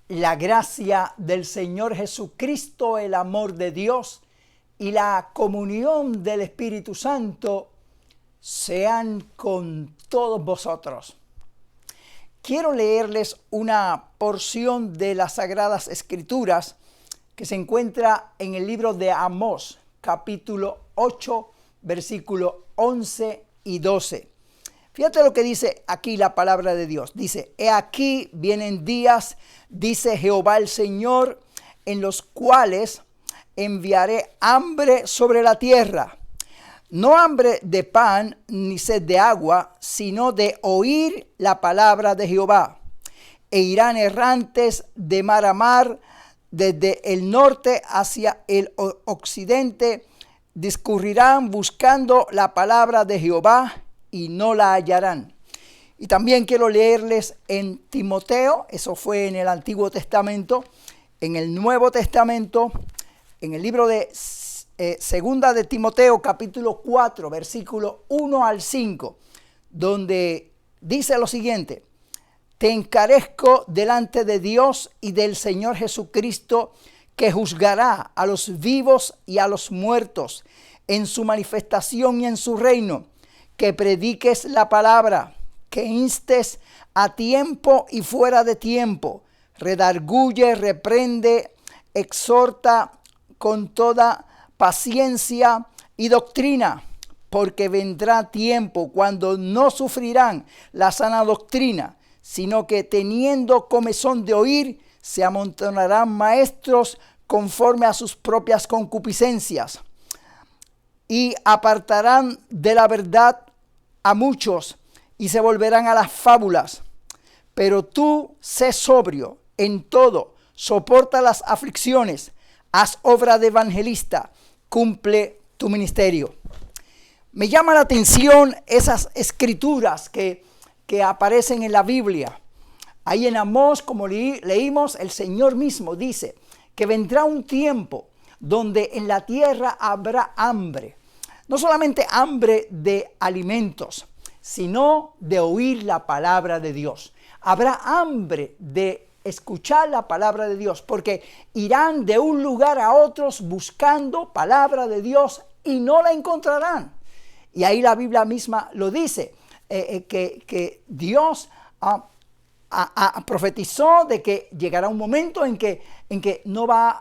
La gracia del Señor Jesucristo, el amor de Dios y la comunión del Espíritu Santo sean con todos vosotros. Quiero leerles una porción de las Sagradas Escrituras que se encuentra en el libro de Amós, capítulo 8, versículos 11 y 12. Fíjate lo que dice aquí la palabra de Dios. Dice: he aquí vienen días, dice Jehová el Señor, en los cuales enviaré hambre sobre la tierra. No hambre de pan ni sed de agua, sino de oír la palabra de Jehová. E irán errantes de mar a mar, desde el norte hacia el occidente, discurrirán buscando la palabra de Jehová y no la hallarán. Y también quiero leerles en Timoteo, eso fue en el Antiguo Testamento, en el Nuevo Testamento, en el libro de Segunda de Timoteo, capítulo 4, versículo 1 al 5, donde dice lo siguiente: te encarezco delante de Dios y del Señor Jesucristo, que juzgará a los vivos y a los muertos en su manifestación y en su reino, que prediques la palabra, que instes a tiempo y fuera de tiempo, redarguye, reprende, exhorta con toda paciencia y doctrina, porque vendrá tiempo cuando no sufrirán la sana doctrina, sino que teniendo comezón de oír, se amontonarán maestros conforme a sus propias concupiscencias, y apartarán de la verdad a muchos, y se volverán a las fábulas. Pero tú sé sobrio en todo, soporta las aflicciones, haz obra de evangelista, cumple tu ministerio. Me llama la atención esas escrituras que aparecen en la Biblia. Ahí en Amós, como leímos, el Señor mismo dice que vendrá un tiempo donde en la tierra habrá hambre. No solamente hambre de alimentos, sino de oír la palabra de Dios. Habrá hambre de escuchar la palabra de Dios, porque irán de un lugar a otros buscando palabra de Dios y no la encontrarán. Y ahí la Biblia misma lo dice, que Dios profetizó de que llegará un momento en que no van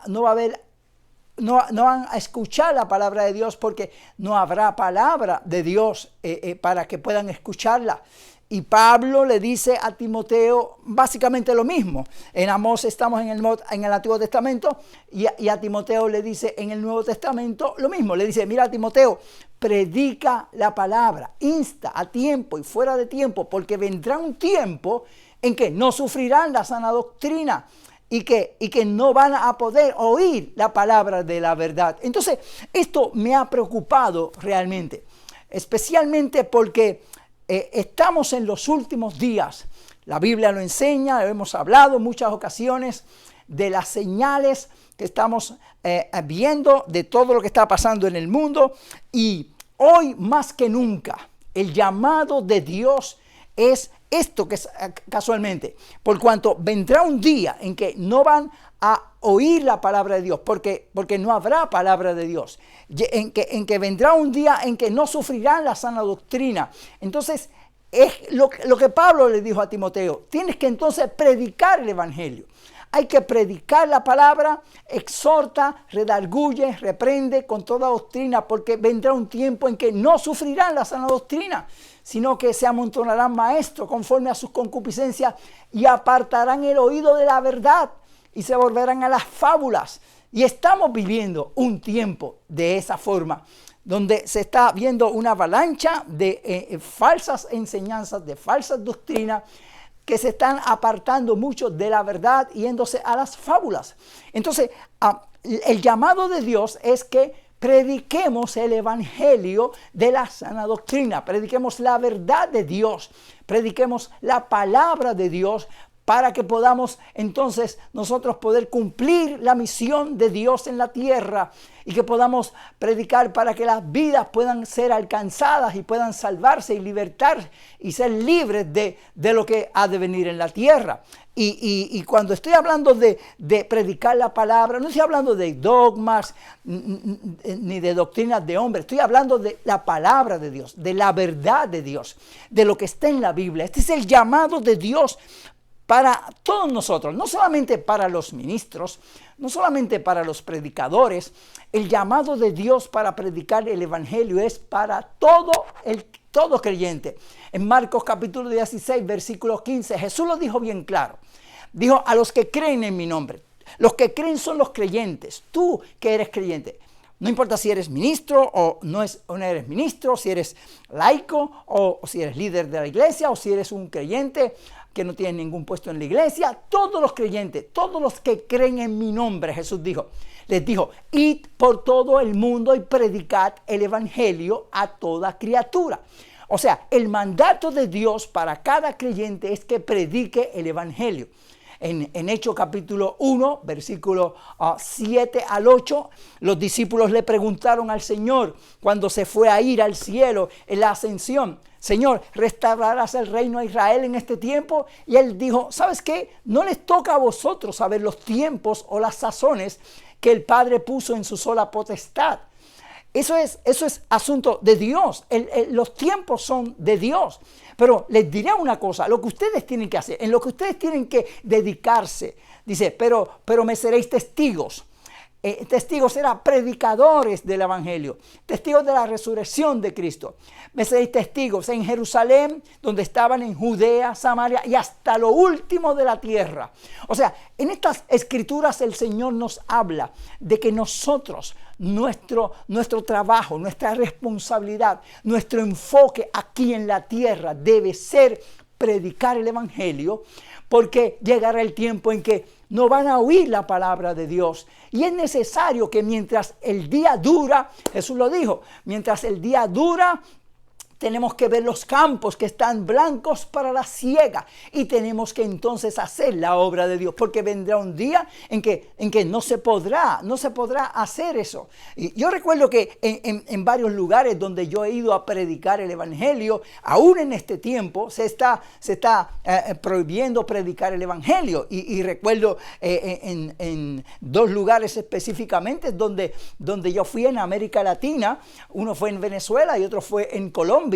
a escuchar la palabra de Dios, porque no habrá palabra de Dios para que puedan escucharla. Y Pablo le dice a Timoteo básicamente lo mismo. En Amós estamos en el Antiguo Testamento y a Timoteo le dice en el Nuevo Testamento lo mismo. Le dice: mira, Timoteo, predica la palabra, insta a tiempo y fuera de tiempo, porque vendrá un tiempo en que no sufrirán la sana doctrina y que no van a poder oír la palabra de la verdad. Entonces, esto me ha preocupado realmente, especialmente porque estamos en los últimos días. La Biblia lo enseña, hemos hablado en muchas ocasiones de las señales que estamos viendo, de todo lo que está pasando en el mundo, y hoy más que nunca el llamado de Dios es esto, que es casualmente, por cuanto vendrá un día en que no van a oír la palabra de Dios, porque no habrá palabra de Dios, en que vendrá un día en que no sufrirán la sana doctrina. Entonces, es lo que Pablo le dijo a Timoteo: tienes que entonces predicar el evangelio. Hay que predicar la palabra, exhorta, redarguye, reprende con toda doctrina, porque vendrá un tiempo en que no sufrirán la sana doctrina, sino que se amontonarán maestros conforme a sus concupiscencias y apartarán el oído de la verdad y se volverán a las fábulas. Y estamos viviendo un tiempo de esa forma, donde se está viendo una avalancha de falsas enseñanzas, de falsas doctrinas, que se están apartando mucho de la verdad, yéndose a las fábulas. Entonces, el llamado de Dios es que prediquemos el evangelio de la sana doctrina, prediquemos la verdad de Dios, prediquemos la palabra de Dios, para que podamos entonces nosotros poder cumplir la misión de Dios en la tierra y que podamos predicar para que las vidas puedan ser alcanzadas y puedan salvarse y libertar y ser libres de lo que ha de venir en la tierra. Y cuando estoy hablando de predicar la palabra, no estoy hablando de dogmas ni de doctrinas de hombres, estoy hablando de la palabra de Dios, de la verdad de Dios, de lo que está en la Biblia. Este es el llamado de Dios para todos nosotros, no solamente para los ministros, no solamente para los predicadores. El llamado de Dios para predicar el evangelio es para todo creyente. En Marcos capítulo 16, versículo 15, Jesús lo dijo bien claro. Dijo: a los que creen en mi nombre. Los que creen son los creyentes. Tú que eres creyente. No importa si eres ministro o no eres ministro, si eres laico o si eres líder de la iglesia o si eres un creyente que no tiene ningún puesto en la iglesia. Todos los creyentes, todos los que creen en mi nombre, Jesús les dijo: id por todo el mundo y predicad el evangelio a toda criatura. O sea, el mandato de Dios para cada creyente es que predique el evangelio. En Hechos capítulo 1, versículo 7 al 8, los discípulos le preguntaron al Señor cuando se fue a ir al cielo en la ascensión: Señor, ¿restaurarás el reino a Israel en este tiempo? Y él dijo: ¿sabes qué? No les toca a vosotros saber los tiempos o las sazones que el Padre puso en su sola potestad. Eso es asunto de Dios. Los tiempos son de Dios. Pero les diré una cosa: lo que ustedes tienen que hacer, en lo que ustedes tienen que dedicarse, dice, pero me seréis testigos. Testigos serán predicadores del evangelio, testigos de la resurrección de Cristo. Me seréis testigos en Jerusalén, donde estaban, en Judea, Samaria y hasta lo último de la tierra. O sea, en estas escrituras el Señor nos habla de que nosotros, nuestro trabajo, nuestra responsabilidad, nuestro enfoque aquí en la tierra debe ser predicar el evangelio, porque llegará el tiempo en que no van a oír la palabra de Dios. Y es necesario que mientras el día dura, Jesús lo dijo, mientras el día dura, tenemos que ver los campos que están blancos para la siega y tenemos que entonces hacer la obra de Dios, porque vendrá un día en que no se podrá hacer eso. Y yo recuerdo que en varios lugares donde yo he ido a predicar el evangelio, aún en este tiempo se está prohibiendo predicar el evangelio. Y recuerdo en dos lugares específicamente donde yo fui en América Latina. Uno fue en Venezuela y otro fue en Colombia,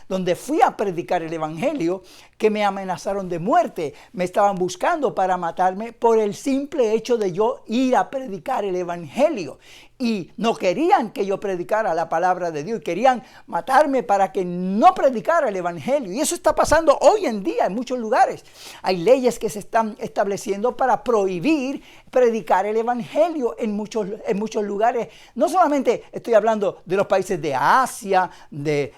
donde fui a predicar el evangelio, que me amenazaron de muerte. Me estaban buscando para matarme por el simple hecho de yo ir a predicar el evangelio. Y no querían que yo predicara la palabra de Dios. Querían matarme para que no predicara el evangelio. Y eso está pasando hoy en día en muchos lugares. Hay leyes que se están estableciendo para prohibir predicar el evangelio en muchos lugares. No solamente estoy hablando de los países de Asia, de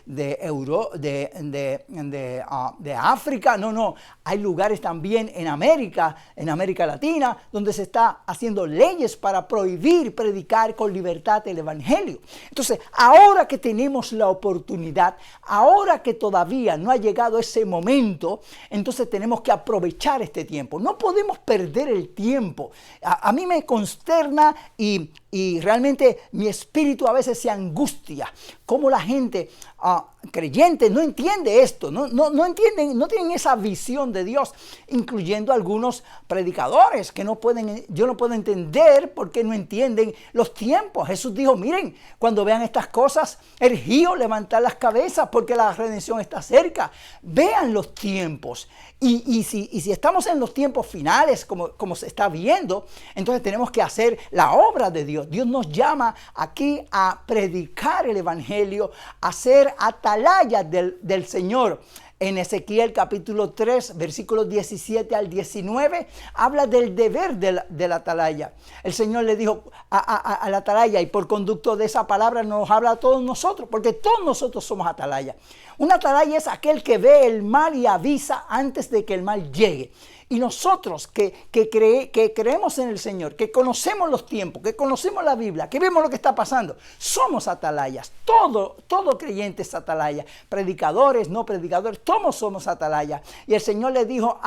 África. No. Hay lugares también en América Latina, donde se está haciendo leyes para prohibir predicar con libertad el evangelio. Entonces, ahora que tenemos la oportunidad, ahora que todavía no ha llegado ese momento, entonces tenemos que aprovechar este tiempo. No podemos perder el tiempo. A mí me consterna y realmente mi espíritu a veces se angustia. Cómo la gente creyente no entiende esto, no entienden, no tienen esa visión de Dios, incluyendo algunos predicadores que yo no puedo entender por qué no entienden los tiempos. Jesús dijo: miren, cuando vean estas cosas, ergíos, levantad las cabezas, porque la redención está cerca. Vean los tiempos. Y si estamos en los tiempos finales, como se está viendo, entonces tenemos que hacer la obra de Dios. Dios nos llama aquí a predicar el evangelio, a ser atalayas del Señor. En Ezequiel capítulo 3, versículos 17 al 19, habla del deber del atalaya. El Señor le dijo al atalaya, y por conducto de esa palabra nos habla a todos nosotros, porque todos nosotros somos atalaya. Un atalaya es aquel que ve el mal y avisa antes de que el mal llegue. Y nosotros que creemos en el Señor, que conocemos los tiempos, que conocemos la Biblia, que vemos lo que está pasando, somos atalayas. Todo creyente es atalaya. Predicadores, no predicadores, todos somos atalaya. Y el Señor le dijo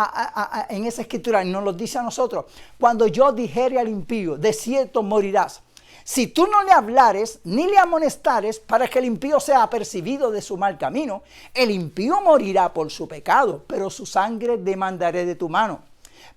en esa escritura, y nos lo dice a nosotros, cuando yo dijere al impío, de cierto morirás. Si tú no le hablares ni le amonestares para que el impío sea apercibido de su mal camino, el impío morirá por su pecado, pero su sangre demandaré de tu mano.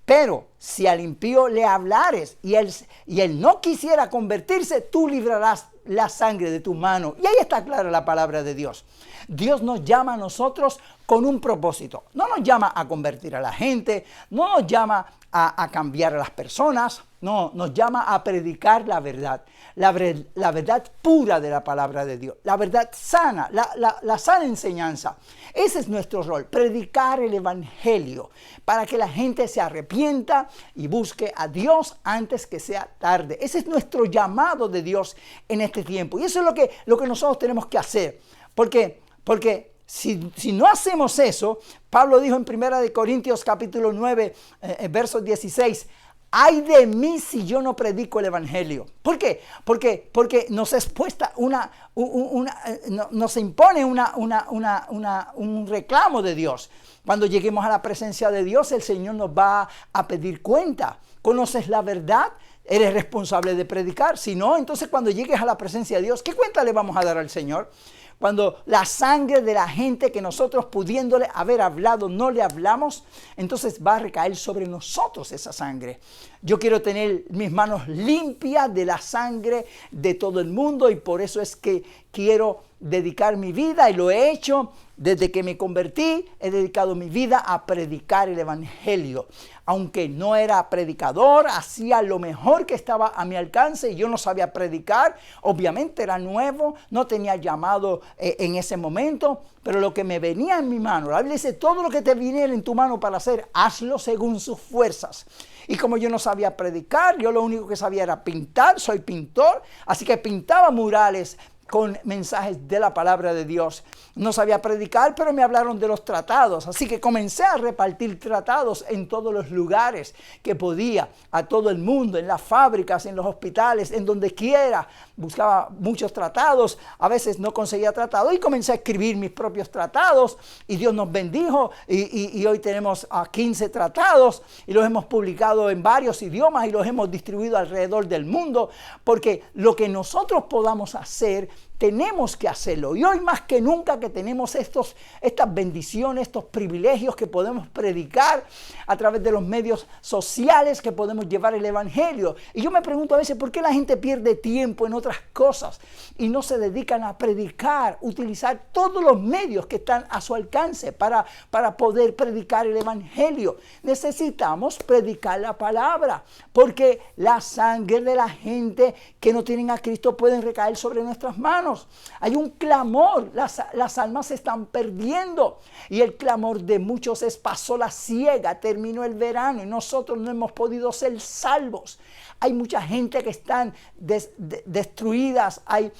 Pero si al impío le hablares y él no quisiera convertirse, tú librarás la sangre de tu mano. Y ahí está clara la palabra de Dios. Dios nos llama a nosotros con un propósito. No nos llama a convertir a la gente, no nos llama a cambiar a las personas, no, nos llama a predicar la verdad. La verdad pura de la palabra de Dios, la verdad sana, la sana enseñanza. Ese es nuestro rol, predicar el evangelio para que la gente se arrepienta y busque a Dios antes que sea tarde. Ese es nuestro llamado de Dios en este tiempo. Y eso es lo que nosotros tenemos que hacer. Porque si no hacemos eso, Pablo dijo en 1 Corintios capítulo 9, verso 16, ¡ay de mí si yo no predico el evangelio! ¿Por qué? Porque nos es puesta nos impone un reclamo de Dios. Cuando lleguemos a la presencia de Dios, el Señor nos va a pedir cuenta. ¿Conoces la verdad? Eres responsable de predicar. Si no, entonces cuando llegues a la presencia de Dios, ¿qué cuenta le vamos a dar al Señor? Cuando la sangre de la gente que nosotros pudiéndole haber hablado no le hablamos, entonces va a recaer sobre nosotros esa sangre. Yo quiero tener mis manos limpias de la sangre de todo el mundo y por eso es que quiero dedicar mi vida y lo he hecho desde que me convertí. He dedicado mi vida a predicar el evangelio. Aunque no era predicador, hacía lo mejor que estaba a mi alcance y yo no sabía predicar. Obviamente era nuevo, no tenía llamado en ese momento, pero lo que me venía en mi mano, la Biblia dice, todo lo que te viniera en tu mano para hacer, hazlo según sus fuerzas. Y como yo no sabía predicar, yo lo único que sabía era pintar, soy pintor, así que pintaba murales con mensajes de la palabra de Dios. No sabía predicar, pero me hablaron de los tratados. Así que comencé a repartir tratados en todos los lugares que podía, a todo el mundo, en las fábricas, en los hospitales, en donde quiera. Buscaba muchos tratados, a veces no conseguía tratados y comencé a escribir mis propios tratados y Dios nos bendijo y hoy tenemos 15 tratados y los hemos publicado en varios idiomas y los hemos distribuido alrededor del mundo, porque lo que nosotros podamos hacer, tenemos que hacerlo. Y hoy más que nunca que tenemos estas bendiciones, estos privilegios que podemos predicar a través de los medios sociales, que podemos llevar el evangelio. Y yo me pregunto a veces por qué la gente pierde tiempo en otras cosas y no se dedican a predicar, utilizar todos los medios que están a su alcance para poder predicar el evangelio. Necesitamos predicar la palabra, porque la sangre de la gente que no tienen a Cristo pueden recaer sobre nuestras manos. Hay un clamor, las almas se están perdiendo y el clamor de muchos es: pasó la siega, terminó el verano y nosotros no hemos podido ser salvos. Hay mucha gente que están destruidas, hay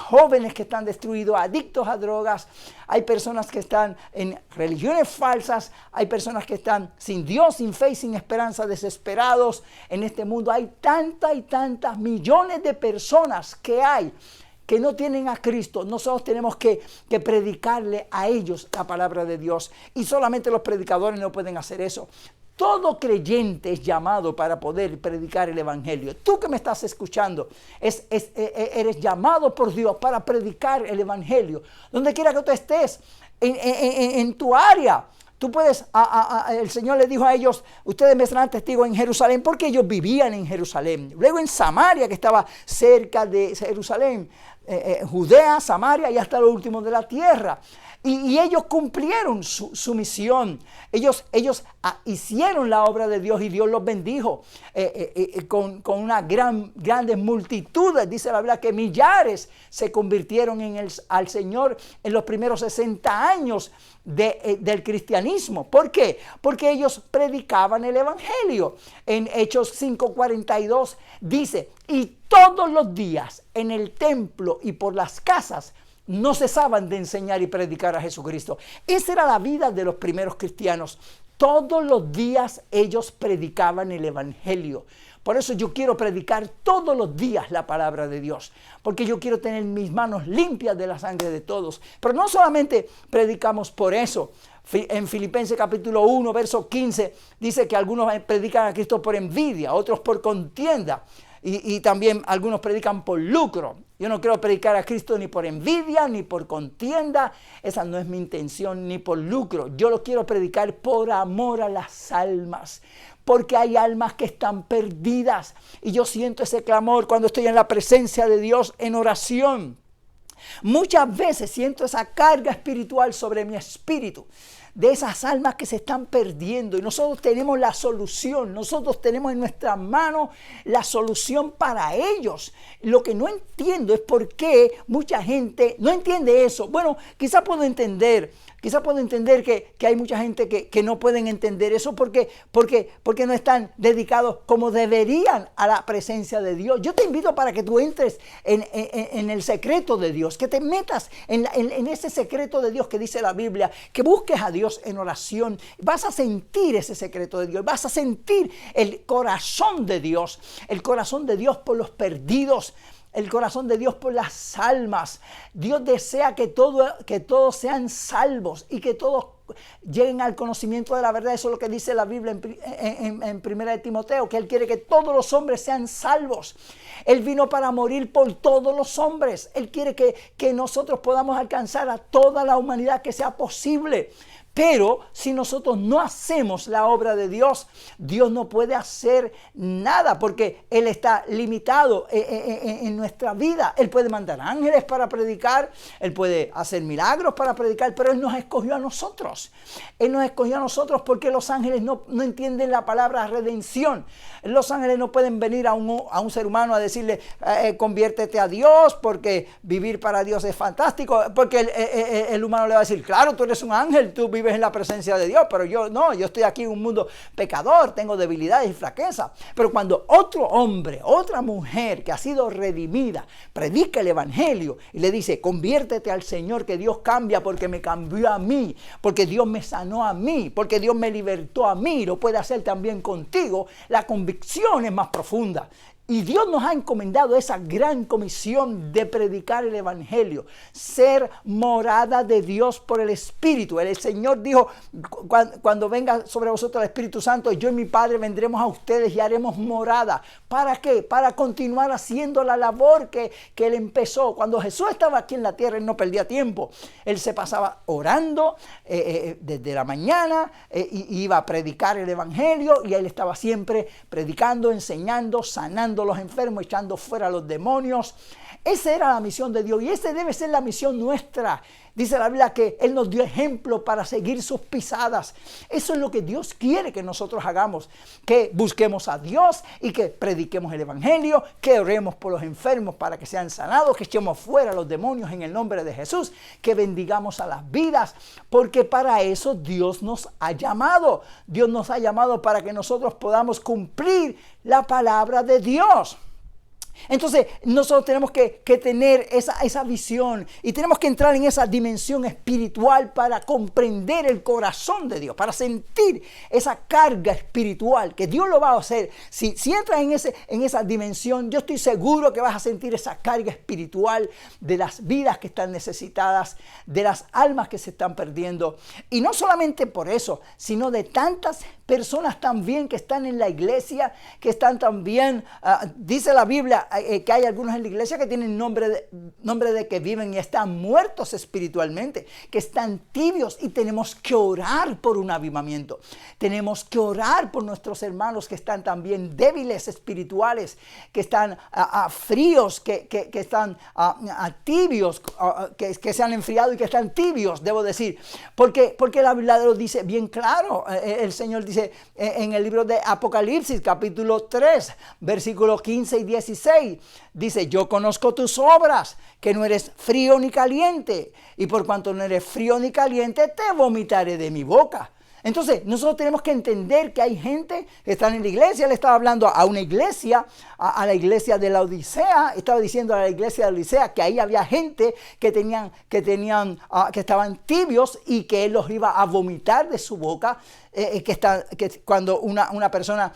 jóvenes que están destruidos, adictos a drogas, hay personas que están en religiones falsas, hay personas que están sin Dios, sin fe y sin esperanza, desesperados. En este mundo hay tantas y tantas millones de personas que no tienen a Cristo. Nosotros tenemos que predicarle a ellos la palabra de Dios. Y solamente los predicadores no pueden hacer eso. Todo creyente es llamado para poder predicar el evangelio. Tú que me estás escuchando, eres llamado por Dios para predicar el evangelio. Donde quiera que tú estés, en tu área. Tú puedes, el Señor le dijo a ellos: ustedes me serán testigos en Jerusalén, porque ellos vivían en Jerusalén. Luego en Samaria, que estaba cerca de Jerusalén, Judea, Samaria y hasta lo último de la tierra. Y ellos cumplieron su misión. Ellos hicieron la obra de Dios y Dios los bendijo con una grandes multitudes. Dice la Biblia que millares se convirtieron al Señor en los primeros 60 años del cristianismo. ¿Por qué? Porque ellos predicaban el evangelio. En Hechos 5:42 dice: y todos los días en el templo y por las casas no cesaban de enseñar y predicar a Jesucristo. Esa era la vida de los primeros cristianos. Todos los días ellos predicaban el evangelio. Por eso yo quiero predicar todos los días la palabra de Dios, porque yo quiero tener mis manos limpias de la sangre de todos. Pero no solamente predicamos por eso. En Filipenses capítulo 1, verso 15, dice que algunos predican a Cristo por envidia, otros por contienda, y también algunos predican por lucro. Yo no quiero predicar a Cristo ni por envidia, ni por contienda. Esa no es mi intención, ni por lucro. Yo lo quiero predicar por amor a las almas, porque hay almas que están perdidas. Y yo siento ese clamor cuando estoy en la presencia de Dios en oración. Muchas veces siento esa carga espiritual sobre mi espíritu, de esas almas que se están perdiendo, y nosotros tenemos la solución, nosotros tenemos en nuestras manos la solución para ellos. Lo que no entiendo es por qué mucha gente no entiende eso. Bueno, quizá puedo entender que hay mucha gente que no pueden entender eso porque no están dedicados como deberían a la presencia de Dios. Yo te invito para que tú entres en el secreto de Dios, que te metas en ese secreto de Dios que dice la Biblia, que busques a Dios en oración. Vas a sentir ese secreto de Dios, vas a sentir el corazón de Dios por los perdidos, el corazón de Dios por las almas. Dios desea que todos sean salvos y que todos lleguen al conocimiento de la verdad. Eso es lo que dice la Biblia en 1 Timoteo, que Él quiere que todos los hombres sean salvos. Él vino para morir por todos los hombres. Él quiere que nosotros podamos alcanzar a toda la humanidad que sea posible. Pero si nosotros no hacemos la obra de Dios, Dios no puede hacer nada porque Él está limitado en nuestra vida. Él puede mandar ángeles para predicar, Él puede hacer milagros para predicar, pero Él nos escogió a nosotros. Él nos escogió a nosotros porque los ángeles no entienden la palabra redención. Los ángeles no pueden venir a un ser humano a decirle, conviértete a Dios porque vivir para Dios es fantástico. Porque el humano le va a decir, claro, tú eres un ángel, tú vives en la presencia de Dios, pero yo no, yo estoy aquí en un mundo pecador, tengo debilidades y flaquezas. Pero cuando otro hombre, otra mujer que ha sido redimida, predica el evangelio y le dice, conviértete al Señor, que Dios cambia porque me cambió a mí, porque Dios me sanó a mí, porque Dios me libertó a mí, lo puede hacer también contigo, la convicción es más profunda. Y Dios nos ha encomendado esa gran comisión de predicar el evangelio, ser morada de Dios por el Espíritu. El Señor dijo, cuando venga sobre vosotros el Espíritu Santo, yo y mi Padre vendremos a ustedes y haremos morada. ¿Para qué? Para continuar haciendo la labor que Él empezó. Cuando Jesús estaba aquí en la tierra, Él no perdía tiempo. Él se pasaba orando desde la mañana, y iba a predicar el evangelio, y Él estaba siempre predicando, enseñando, sanando los enfermos, echando fuera a los demonios. Esa era la misión de Dios y esa debe ser la misión nuestra. Dice la Biblia que Él nos dio ejemplo para seguir sus pisadas. Eso es lo que Dios quiere que nosotros hagamos, que busquemos a Dios y que prediquemos el evangelio, que oremos por los enfermos para que sean sanados, que echemos fuera a los demonios en el nombre de Jesús, que bendigamos a las vidas, porque para eso Dios nos ha llamado. Dios nos ha llamado para que nosotros podamos cumplir la palabra de Dios. Entonces nosotros tenemos que tener esa visión y tenemos que entrar en esa dimensión espiritual para comprender el corazón de Dios, para sentir esa carga espiritual que Dios lo va a hacer. Si entras en esa dimensión, yo estoy seguro que vas a sentir esa carga espiritual de las vidas que están necesitadas, de las almas que se están perdiendo. Y no solamente por eso, sino de tantas personas también que están en la iglesia, que están también, dice la Biblia, que hay algunos en la iglesia que tienen nombre de que viven y están muertos espiritualmente, que están tibios, y tenemos que orar por un avivamiento. Tenemos que orar por nuestros hermanos que están también débiles espirituales, que están fríos, que están tibios, que se han enfriado y que están tibios, debo decir. Porque la Biblia lo dice bien claro. El Señor dice en el libro de Apocalipsis, capítulo 3, versículos 15 y 16, dice, yo conozco tus obras, que no eres frío ni caliente, y por cuanto no eres frío ni caliente, te vomitaré de mi boca. Entonces, nosotros tenemos que entender que hay gente que están en la iglesia. Le estaba hablando a una iglesia, a la iglesia de la Odisea. Estaba diciendo a la iglesia de la Odisea que ahí había gente que estaban tibios y que Él los iba a vomitar de su boca. que cuando una persona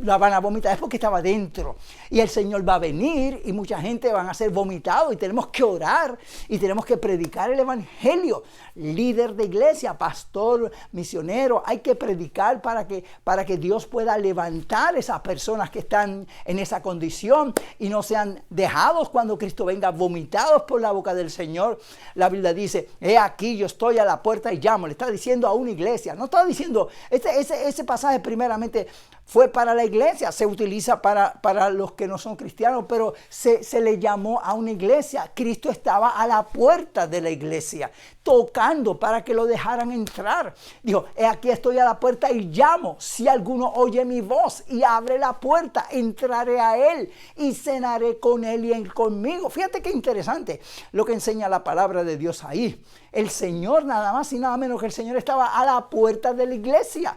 la van a vomitar, es porque estaba dentro. Y el Señor va a venir y mucha gente van a ser vomitados y tenemos que orar y tenemos que predicar el evangelio. Líder de iglesia, pastor, misionero, hay que predicar para que Dios pueda levantar esas personas que están en esa condición y no sean dejados cuando Cristo venga, vomitados por la boca del Señor. La Biblia dice, he aquí yo estoy a la puerta y llamo. Le está diciendo a una iglesia, no está diciendo, ese pasaje primeramente fue para la iglesia, se utiliza para los que no son cristianos, pero se le llamó a una iglesia. Cristo estaba a la puerta de la iglesia, tocando para que lo dejaran entrar. Dijo, aquí estoy a la puerta y llamo. Si alguno oye mi voz y abre la puerta, entraré a él y cenaré con él y él conmigo. Fíjate qué interesante lo que enseña la palabra de Dios ahí. El Señor, nada más y nada menos que el Señor, estaba a la puerta de la iglesia.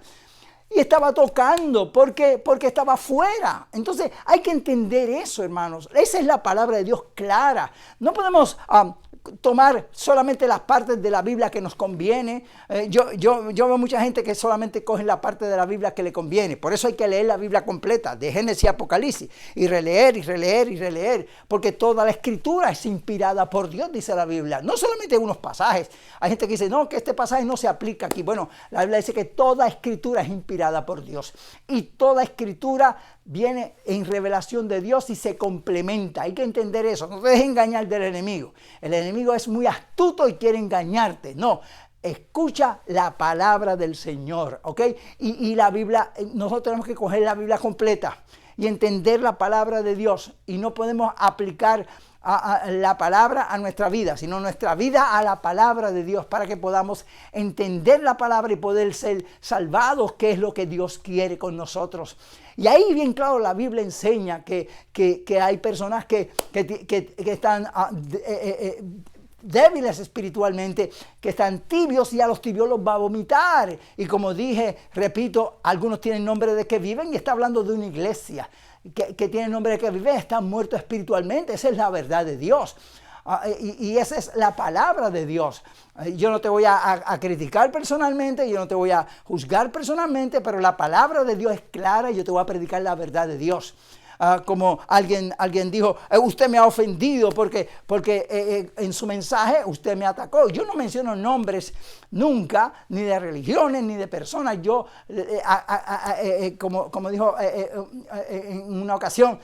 Y estaba tocando porque estaba fuera. Entonces hay que entender eso, hermanos. Esa es la palabra de Dios clara. No podemos tomar solamente las partes de la Biblia que nos conviene. Yo veo mucha gente que solamente coge la parte de la Biblia que le conviene. Por eso hay que leer la Biblia completa, de Génesis a Apocalipsis, y releer, y releer, y releer, porque toda la escritura es inspirada por Dios, dice la Biblia. No solamente unos pasajes. Hay gente que dice, no, que este pasaje no se aplica aquí. Bueno, la Biblia dice que toda escritura es inspirada por Dios. Y toda escritura viene en revelación de Dios y se complementa. Hay que entender eso. No te dejes engañar del enemigo. El enemigo es muy astuto y quiere engañarte. No, escucha la palabra del Señor, ¿ok? Y la Biblia, nosotros tenemos que coger la Biblia completa y entender la palabra de Dios. Y no podemos aplicar a la palabra a nuestra vida, sino nuestra vida a la palabra de Dios, para que podamos entender la palabra y poder ser salvados, que es lo que Dios quiere con nosotros. Y ahí bien claro la Biblia enseña que hay personas que están débiles espiritualmente, que están tibios, y a los tibios los va a vomitar. Y como dije, repito, algunos tienen nombre de que viven, y está hablando de una iglesia que tiene nombre de que viven, están muertos espiritualmente. Esa es la verdad de Dios. Y esa es la palabra de Dios. Yo no te voy a criticar personalmente, yo no te voy a juzgar personalmente, pero la palabra de Dios es clara y yo te voy a predicar la verdad de Dios. Como alguien dijo, usted me ha ofendido porque en su mensaje usted me atacó. Yo no menciono nombres nunca, ni de religiones, ni de personas. Yo, como dijo en una ocasión,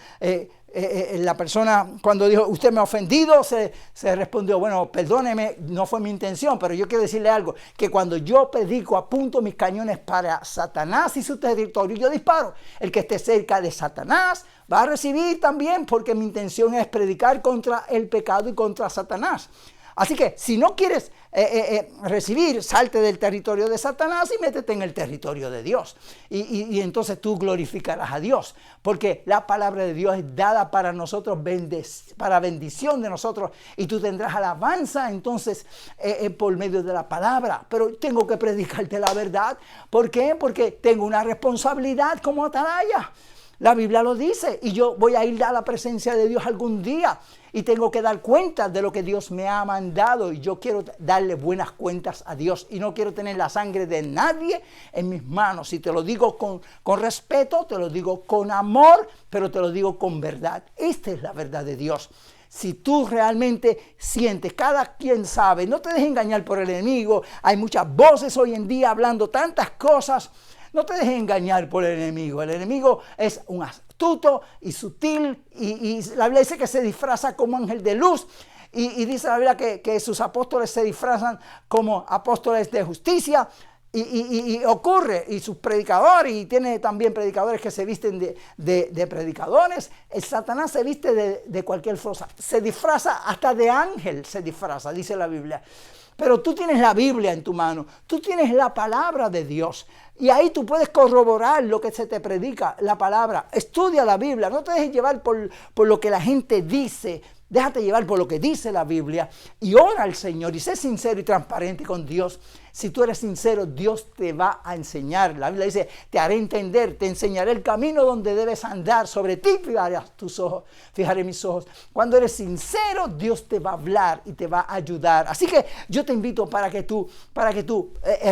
la persona cuando dijo, usted me ha ofendido, se respondió, bueno, perdóneme, no fue mi intención, pero yo quiero decirle algo, que cuando yo predico, apunto mis cañones para Satanás y su territorio, yo disparo. El que esté cerca de Satanás va a recibir también, porque mi intención es predicar contra el pecado y contra Satanás. Así que si no quieres recibir, salte del territorio de Satanás y métete en el territorio de Dios. Y entonces tú glorificarás a Dios, porque la palabra de Dios es dada para nosotros, para bendición de nosotros, y tú tendrás alabanza entonces por medio de la palabra. Pero tengo que predicarte la verdad. ¿Por qué? Porque tengo una responsabilidad como atalaya. La Biblia lo dice, y yo voy a ir a la presencia de Dios algún día y tengo que dar cuenta de lo que Dios me ha mandado, y yo quiero darle buenas cuentas a Dios y no quiero tener la sangre de nadie en mis manos. Y te lo digo con respeto, te lo digo con amor, pero te lo digo con verdad. Esta es la verdad de Dios. Si tú realmente sientes, cada quien sabe, no te dejes engañar por el enemigo. Hay muchas voces hoy en día hablando tantas cosas. No te dejes engañar por el enemigo. El enemigo es un astuto y sutil, y la Biblia dice que se disfraza como ángel de luz, y dice la Biblia que sus apóstoles se disfrazan como apóstoles de justicia, y ocurre, y sus predicadores, y tiene también predicadores que se visten de predicadores. El Satanás se viste de cualquier cosa, se disfraza hasta de ángel, se disfraza, dice la Biblia. Pero tú tienes la Biblia en tu mano, tú tienes la palabra de Dios, y ahí tú puedes corroborar lo que se te predica, la palabra. Estudia la Biblia, no te dejes llevar por lo que la gente dice. Déjate llevar por lo que dice la Biblia y ora al Señor y sé sincero y transparente con Dios. Si tú eres sincero, Dios te va a enseñar. La Biblia dice, te haré entender, te enseñaré el camino donde debes andar. Sobre ti fijaré mis ojos. Cuando eres sincero, Dios te va a hablar y te va a ayudar. Así que yo te invito para que tú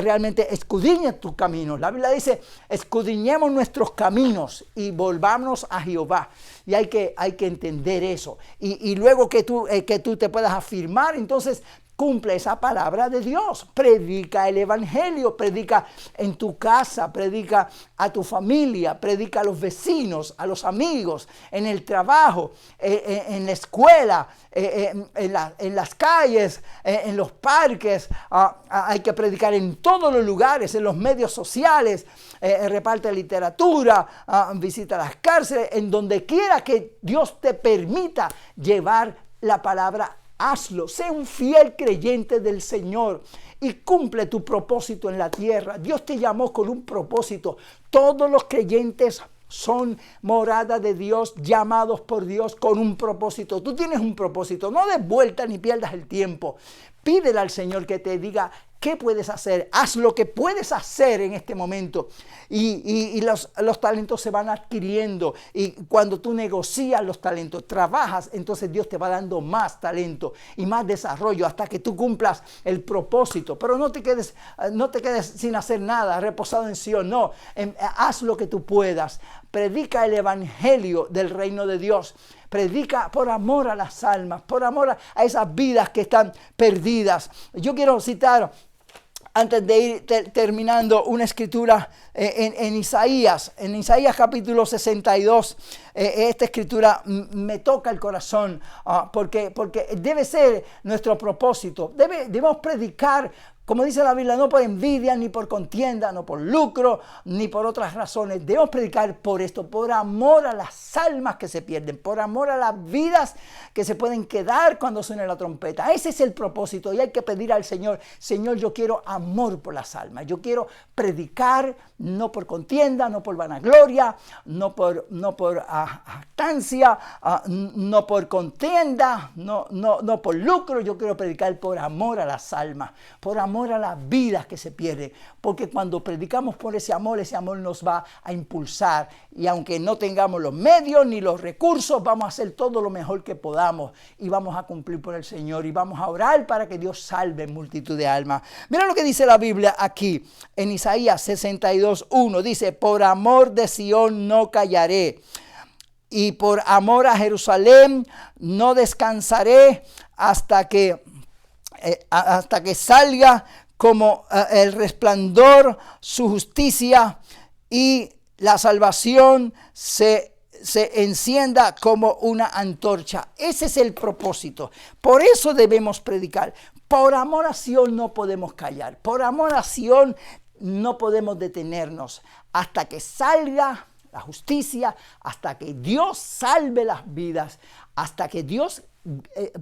realmente escudriñes tus caminos. La Biblia dice, escudriñemos nuestros caminos y volvámonos a Jehová. Y hay que entender eso. Y luego que tú te puedas afirmar, entonces cumple esa palabra de Dios. Predica el evangelio, predica en tu casa, predica a tu familia, predica a los vecinos, a los amigos, en el trabajo, en la escuela, en las calles, en los parques. Hay que predicar en todos los lugares, en los medios sociales. Reparte literatura, visita las cárceles, en donde quiera que Dios te permita llevar la palabra. Hazlo, sé un fiel creyente del Señor y cumple tu propósito en la tierra. Dios te llamó con un propósito. Todos los creyentes son morada de Dios, llamados por Dios con un propósito. Tú tienes un propósito, no des vuelta ni pierdas el tiempo. Pídele al Señor que te diga qué puedes hacer. Haz lo que puedes hacer en este momento. Y los talentos se van adquiriendo. Y cuando tú negocias los talentos, trabajas, entonces Dios te va dando más talento y más desarrollo hasta que tú cumplas el propósito. Pero no te quedes sin hacer nada, reposado en Sion. No, haz lo que tú puedas. Predica el evangelio del reino de Dios. Predica por amor a las almas, por amor a esas vidas que están perdidas. Yo quiero citar, antes de ir terminando, una escritura en Isaías capítulo 62. Esta escritura me toca el corazón porque debe ser nuestro propósito. Debemos predicar, como dice la Biblia, no por envidia, ni por contienda, no por lucro, ni por otras razones. Debemos predicar por esto, por amor a las almas que se pierden, por amor a las vidas que se pueden quedar cuando suene la trompeta. Ese es el propósito y hay que pedir al Señor, Señor, yo quiero amor por las almas. Yo quiero predicar, no por contienda, no por vanagloria, no por jactancia, no por contienda, no por lucro. Yo quiero predicar por amor a las almas, por amor a las vidas que se pierden, porque cuando predicamos por ese amor nos va a impulsar, y aunque no tengamos los medios ni los recursos, vamos a hacer todo lo mejor que podamos y vamos a cumplir por el Señor y vamos a orar para que Dios salve multitud de almas. Mira lo que dice la Biblia aquí en Isaías 62:1, dice, por amor de Sión no callaré, y por amor a Jerusalén no descansaré hasta que salga como el resplandor su justicia y la salvación se encienda como una antorcha. Ese es el propósito. Por eso debemos predicar. Por amor a Sion no podemos callar. Por amor a Sion no podemos detenernos hasta que salga la justicia, hasta que Dios salve las vidas, hasta que Dios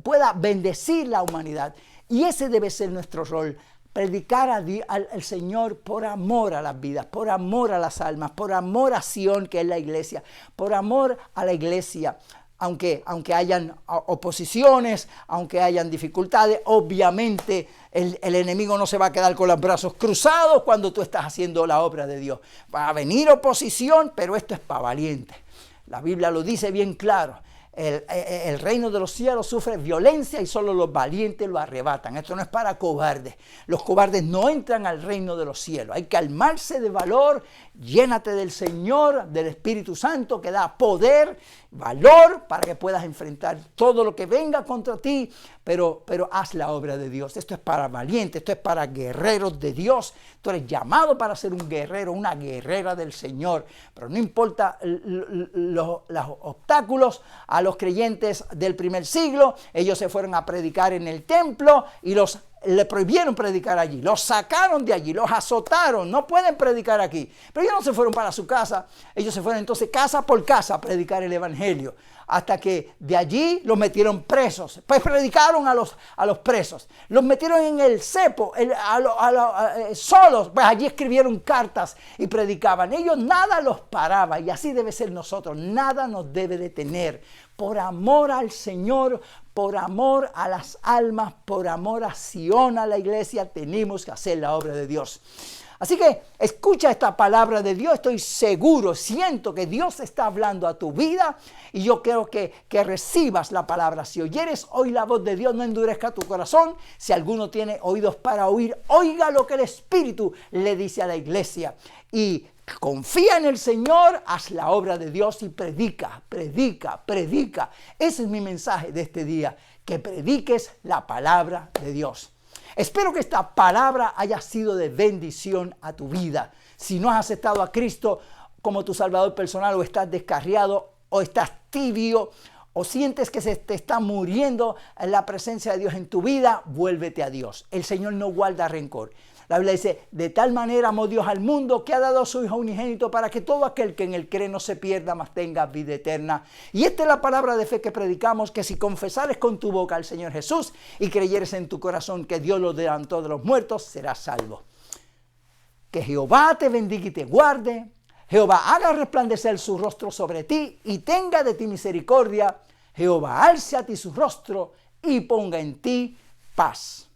pueda bendecir la humanidad. Y ese debe ser nuestro rol, predicar al Señor por amor a las vidas, por amor a las almas, por amor a Sion, que es la iglesia, por amor a la iglesia. Aunque hayan oposiciones, aunque hayan dificultades, obviamente el enemigo no se va a quedar con los brazos cruzados cuando tú estás haciendo la obra de Dios. Va a venir oposición, pero esto es para valientes. La Biblia lo dice bien claro. El reino de los cielos sufre violencia y solo los valientes lo arrebatan. Esto no es para cobardes. Los cobardes no entran al reino de los cielos. Hay que armarse de valor. Llénate del Señor, del Espíritu Santo, que da poder, valor para que puedas enfrentar todo lo que venga contra ti, pero haz la obra de Dios. Esto es para valientes, esto es para guerreros de Dios. Tú eres llamado para ser un guerrero, una guerrera del Señor, pero no importa los obstáculos. A los creyentes del primer siglo, ellos se fueron a predicar en el templo y le prohibieron predicar allí, los sacaron de allí, los azotaron, no pueden predicar aquí. Pero ellos no se fueron para su casa, ellos se fueron entonces casa por casa a predicar el evangelio, hasta que de allí los metieron presos. Pues predicaron a los presos, los metieron en el cepo, solos, pues allí escribieron cartas y predicaban. Ellos nada los paraba, y así debe ser nosotros, nada nos debe detener. por amor al Señor, por amor a las almas, por amor a Sion, a la iglesia, tenemos que hacer la obra de Dios. Así que escucha esta palabra de Dios, estoy seguro, siento que Dios está hablando a tu vida y yo quiero que recibas la palabra. Si oyeres hoy la voz de Dios, no endurezca tu corazón. Si alguno tiene oídos para oír, oiga lo que el Espíritu le dice a la iglesia. Y confía en el Señor, haz la obra de Dios y predica, predica, predica. Ese es mi mensaje de este día, que prediques la palabra de Dios. Espero que esta palabra haya sido de bendición a tu vida. Si no has aceptado a Cristo como tu Salvador personal, o estás descarriado, o estás tibio, o sientes que se te está muriendo la presencia de Dios en tu vida, vuélvete a Dios. El Señor no guarda rencor. La Biblia dice, de tal manera amó Dios al mundo que ha dado a su Hijo unigénito para que todo aquel que en él cree no se pierda, mas tenga vida eterna. Y esta es la palabra de fe que predicamos, que si confesares con tu boca al Señor Jesús y creyeres en tu corazón que Dios lo levantó de los muertos, serás salvo. Que Jehová te bendiga y te guarde. Jehová haga resplandecer su rostro sobre ti y tenga de ti misericordia. Jehová alce a ti su rostro y ponga en ti paz.